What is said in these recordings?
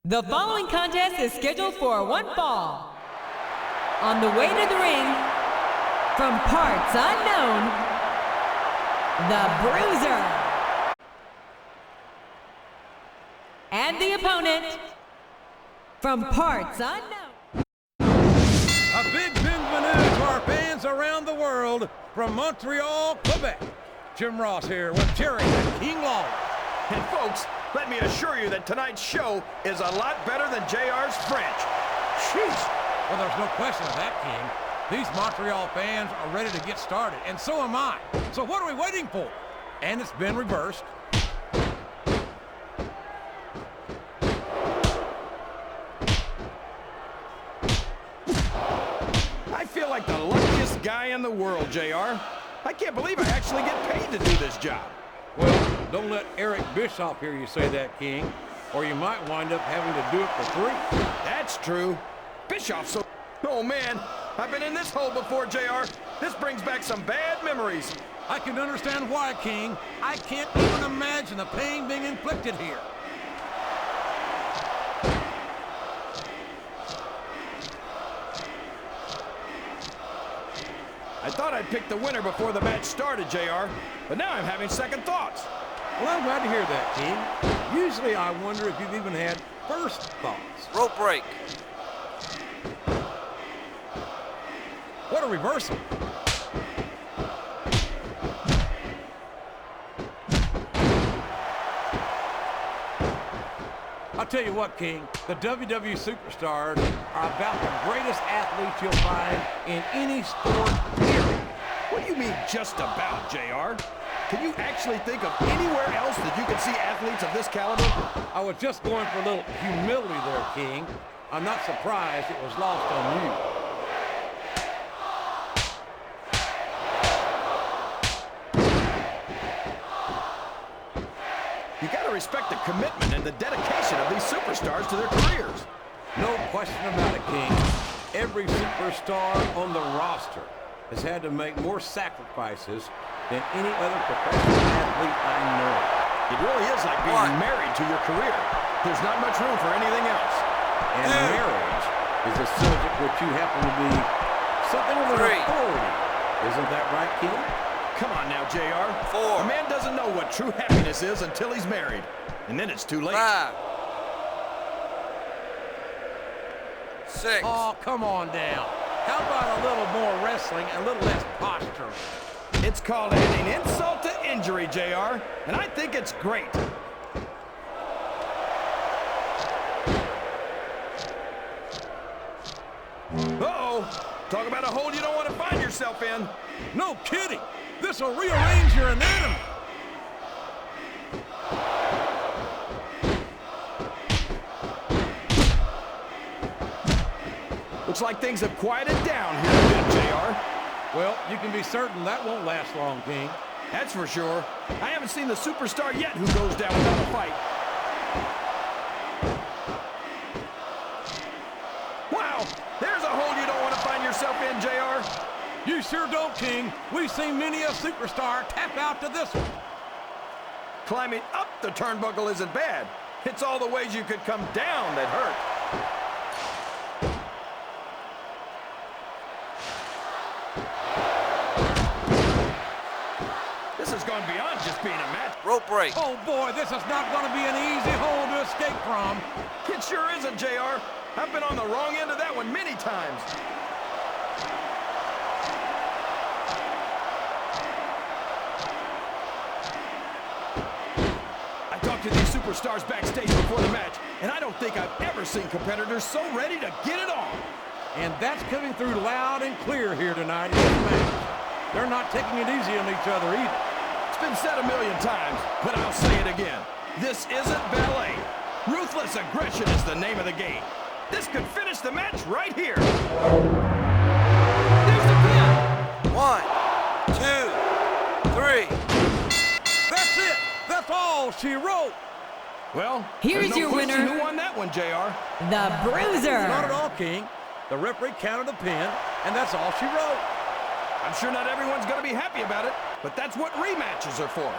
The following contest is scheduled for one fall. On the way to the ring, from parts unknown, the Bruiser. And the opponent, from parts unknown. A big bienvenue to our fans around the world from Montreal, Quebec. Jim Ross here with Jerry and King Long. And folks, let me assure you that tonight's show is a lot better than JR's French. Sheesh. Well, there's no question of that, King. These Montreal fans are ready to get started, and so am I. So what are we waiting for? And it's been reversed. I feel like the luckiest guy in the world, JR. I can't believe I actually get paid to do this job. Well, don't let Eric Bischoff hear you say that, King, or you might wind up having to do it for free. That's true. Bischoff's so... Oh, man. I've been in this hole before, JR. This brings back some bad memories. I can understand why, King. I can't even imagine the pain being inflicted here. I thought I'd pick the winner before the match started, JR, but now I'm having second thoughts. Well, I'm glad to hear that, King. Usually I wonder if you've even had first thoughts. Rope break. What a reversal. I'll tell you what, King, the WWE Superstars are about the greatest athletes you'll find in any sport, period. What do you mean, just about, JR? Can you actually think of anywhere else that you can see athletes of this caliber? I was just going for a little humility there, King. I'm not surprised it was lost on you. You gotta respect the commitment and the dedication of these superstars to their careers. No question about it, King. Every superstar on the roster has had to make more sacrifices than any other professional athlete I know. It really is like being married to your career. There's not much room for anything else. And marriage is a subject which you happen to be something of an authority. Isn't that right, King? Come on now, JR. 4. A man doesn't know what true happiness is until he's married. And then it's too late. 5. 6. Oh, come on down. How about a little more wrestling and a little less posturing? It's called adding insult to injury, JR, and I think it's great. Uh-oh. Talk about a hole you don't want to find yourself in. No kidding. This will rearrange your anatomy. Looks like things have quieted down here a bit, JR. Well, you can be certain that won't last long, King. That's for sure. I haven't seen the superstar yet who goes down without a fight. Wow, there's a hole you don't want to find yourself in, JR. You sure don't, King. We've seen many a superstar tap out to this one. Climbing up the turnbuckle isn't bad. It's all the ways you could come down that hurt. This has gone beyond just being a match. Rope break. Oh, boy, this is not going to be an easy hole to escape from. It sure isn't, JR. I've been on the wrong end of that one many times. I talked to these superstars backstage before the match, and I don't think I've ever seen competitors so ready to get it on. And that's coming through loud and clear here tonight in this match. They're not taking it easy on each other either. It's been said a million times, but I'll say it again. This isn't ballet. Ruthless aggression is the name of the game. This could finish the match right here. There's the pin. 1, 2, 3. That's it. That's all she wrote. Well, Here's there's no your question winner. who won that one, JR. The Bruiser. Not at all, King. The referee counted the pin, and that's all she wrote. I'm sure not everyone's going to be happy about it, but that's what rematches are for.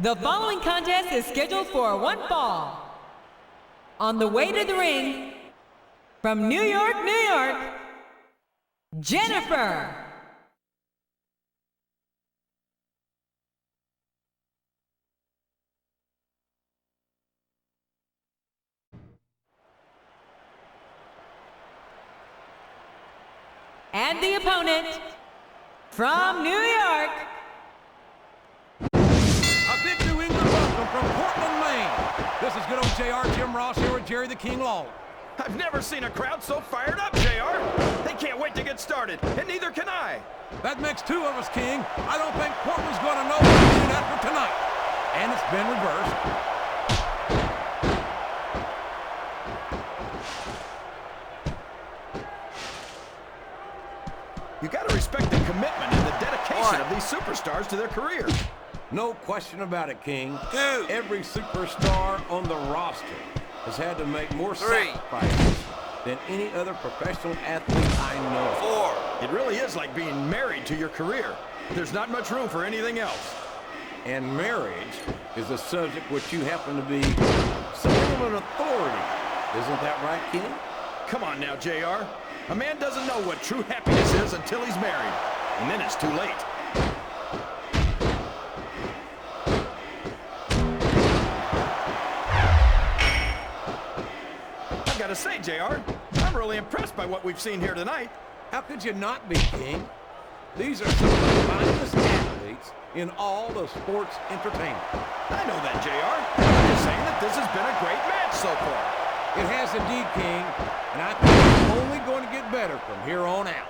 The following contest is scheduled for one fall. On the way to the ring, from New York, New York, Jennifer. And the opponent, from New York, A big New England welcome from Portland, Maine. This is good old JR Jim Ross here with Jerry the King Law. I've never seen a crowd so fired up, JR. They can't wait to get started, and neither can I. That makes two of us, King. I don't think Portland's going to know what to do after tonight. And it's been reversed. You got to respect the commitment and the dedication of these superstars to their career. No question about it, King. 2. Every superstar on the roster has had to make more sacrifices than any other professional athlete I know. 4. It really is like being married to your career. There's not much room for anything else. And marriage is a subject which you happen to be somewhat of an authority. Isn't that right, King? Come on now, JR. A man doesn't know what true happiness is until he's married. And then it's too late. I've got to say, JR, I'm really impressed by what we've seen here tonight. How could you not be, King? These are some of the finest athletes in all of sports entertainment. I know that, JR. I'm just saying that this has been a great match so far. It has indeed, King, and I think it's only going to get better from here on out.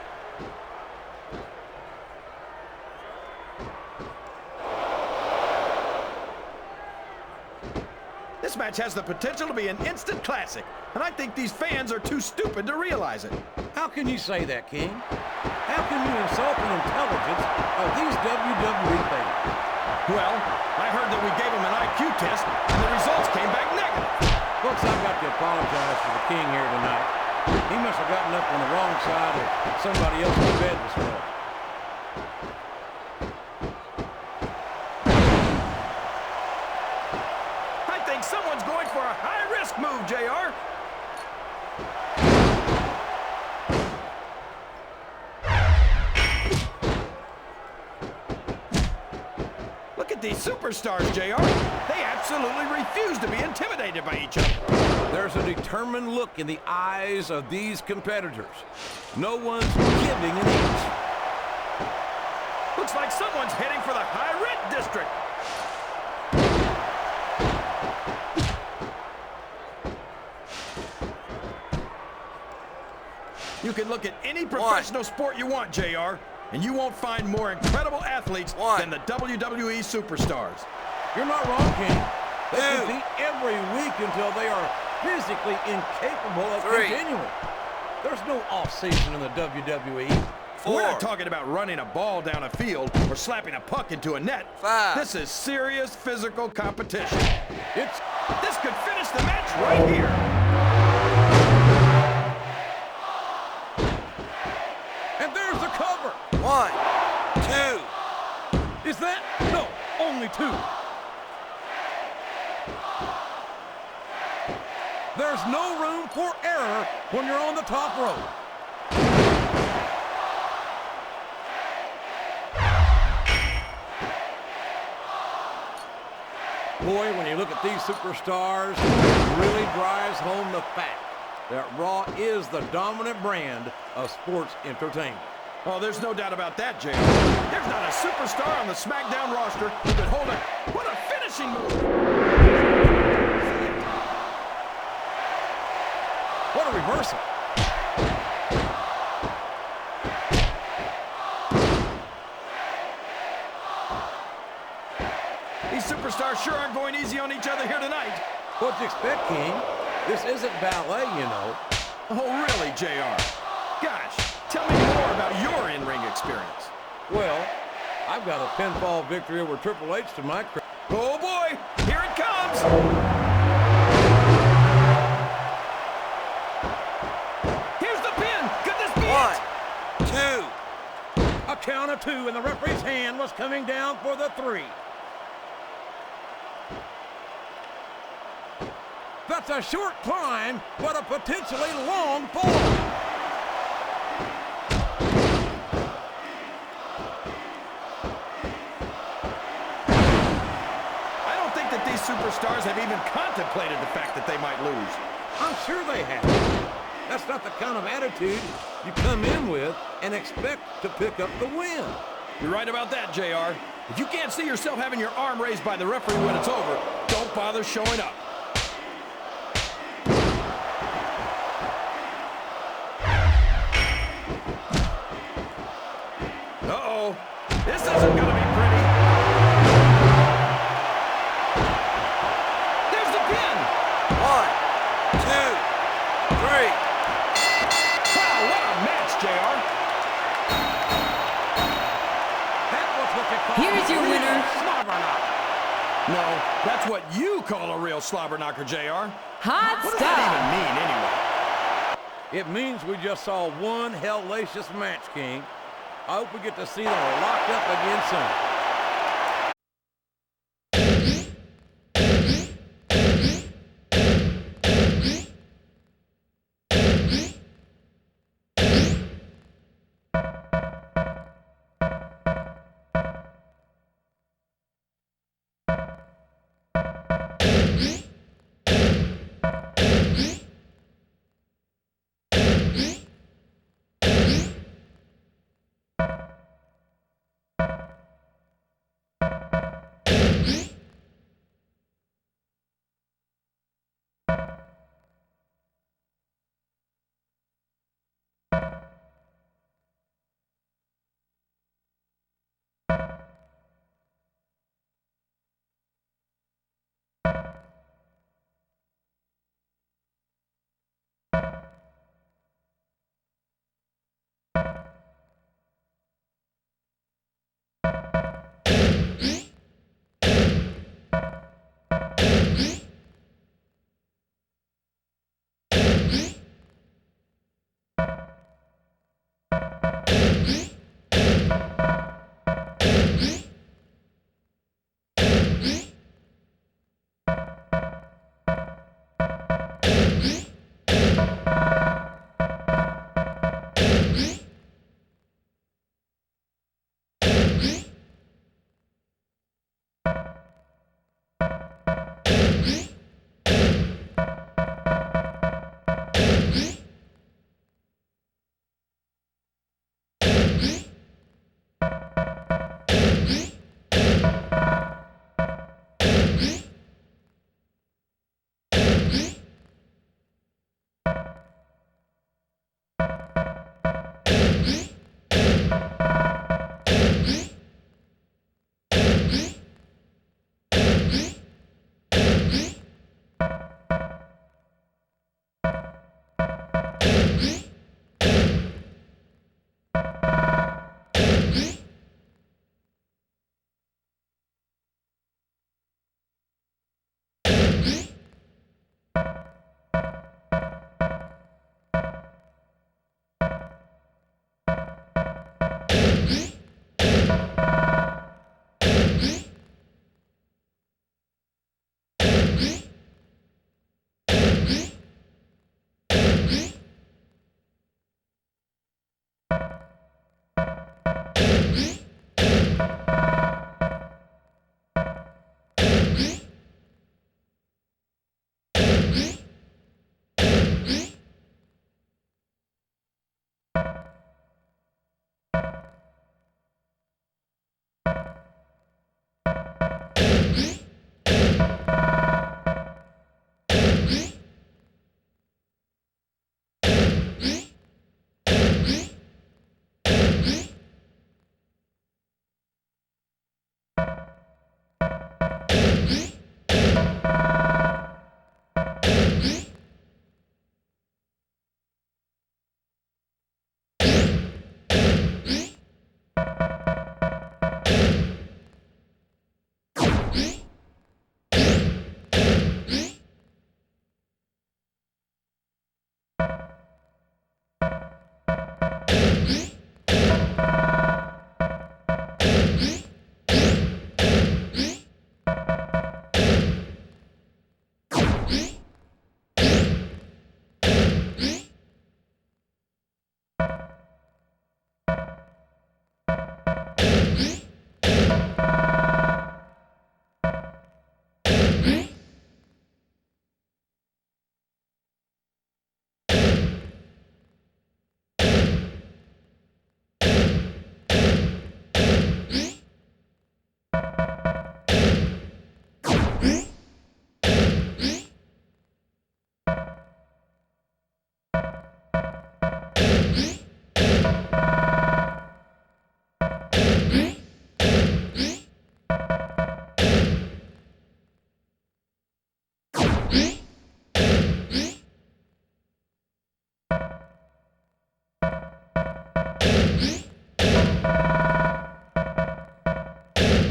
This match has the potential to be an instant classic, and I think these fans are too stupid to realize it. How can you say that, King? How can you insult the intelligence of these WWE fans? Well, I heard that we gave them an IQ test, and the results came back negative. Folks, I've got to apologize for the King here tonight. He must have gotten up on the wrong side of somebody else's bed this morning. I think someone's going for a high-risk move, JR. Look at these superstars, JR. They absolutely refuse to be intimidated by each other. There's a determined look in the eyes of these competitors. No one's giving an inch. Looks like someone's heading for the high-rent district. You can look at any professional sport you want, JR, and you won't find more incredible athletes than the WWE superstars. You're not wrong, King. They compete every week until they are physically incapable of 3. continuing. There's no off-season in the WWE. 4. We're not talking about running a ball down a field or slapping a puck into a net. 5. This is serious physical competition. This could finish the match right here. And there's the cover. 1, 2. Is that? No, only 2. There's no room for error when you're on the top rope. Boy, when you look at these superstars, it really drives home the fact that Raw is the dominant brand of sports entertainment. Oh, there's no doubt about that, JR. There's not a superstar on the SmackDown roster who could hold it. What a finishing move! What a reversal. These superstars sure aren't going easy on each other here tonight. What'd you expect, King? This isn't ballet, you know. Oh, really, JR? Gosh, tell me more about your in-ring experience. Well, I've got a pinfall victory over Triple H to my credit. Oh, boy, here it comes! Here's the pin! Could this be 1, 2. A count of 2, and the referee's hand was coming down for the 3. That's a short climb, but a potentially long fall. These superstars have even contemplated the fact that they might lose. I'm sure they have. That's not the kind of attitude you come in with and expect to pick up the win. You're right about that, JR. If you can't see yourself having your arm raised by the referee when it's over, don't bother showing up. Uh-oh. This isn't going to be pretty. Here's your winner. No, that's what you call a real slobber knocker, JR. Hot What does stuff. that even mean, anyway? It means we just saw one hellacious match, King. I hope we get to see them locked up again soon.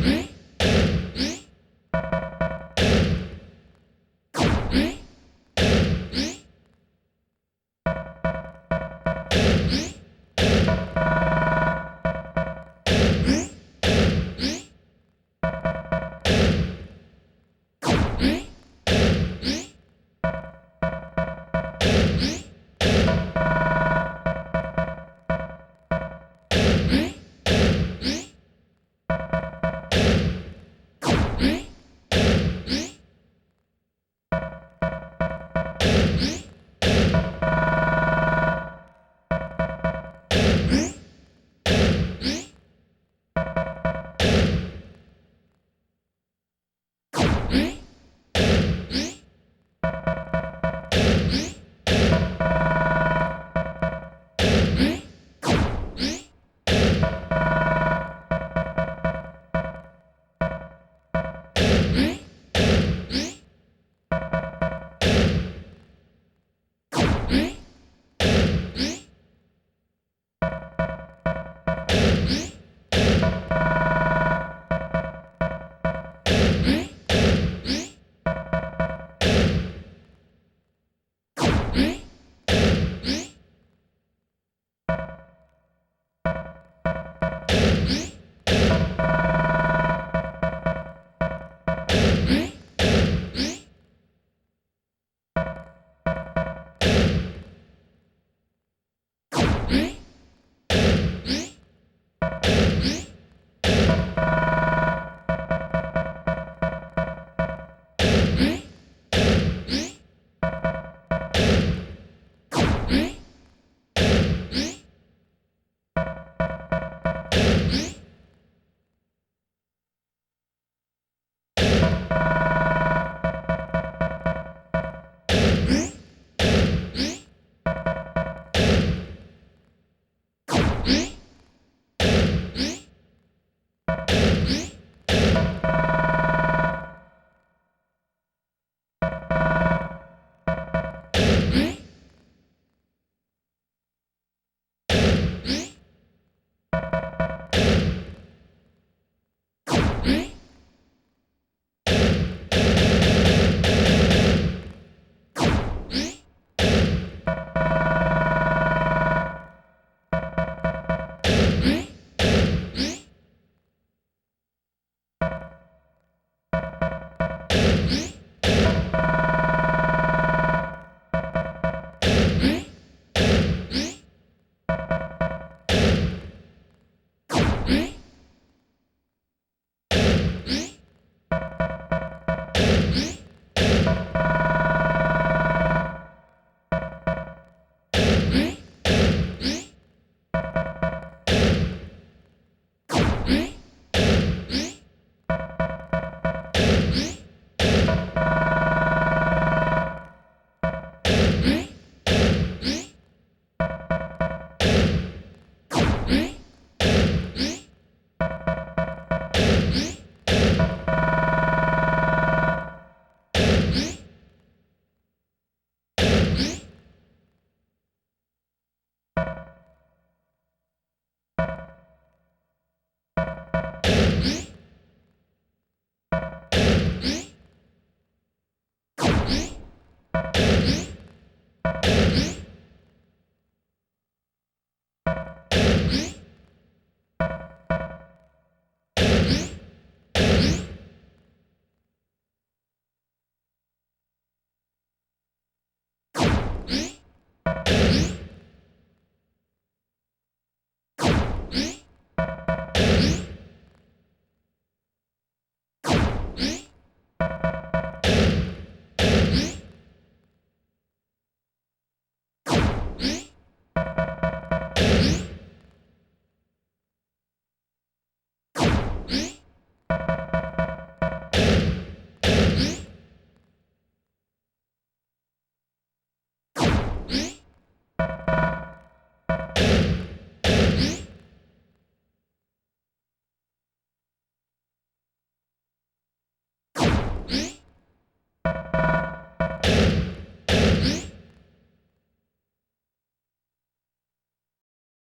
Hmm?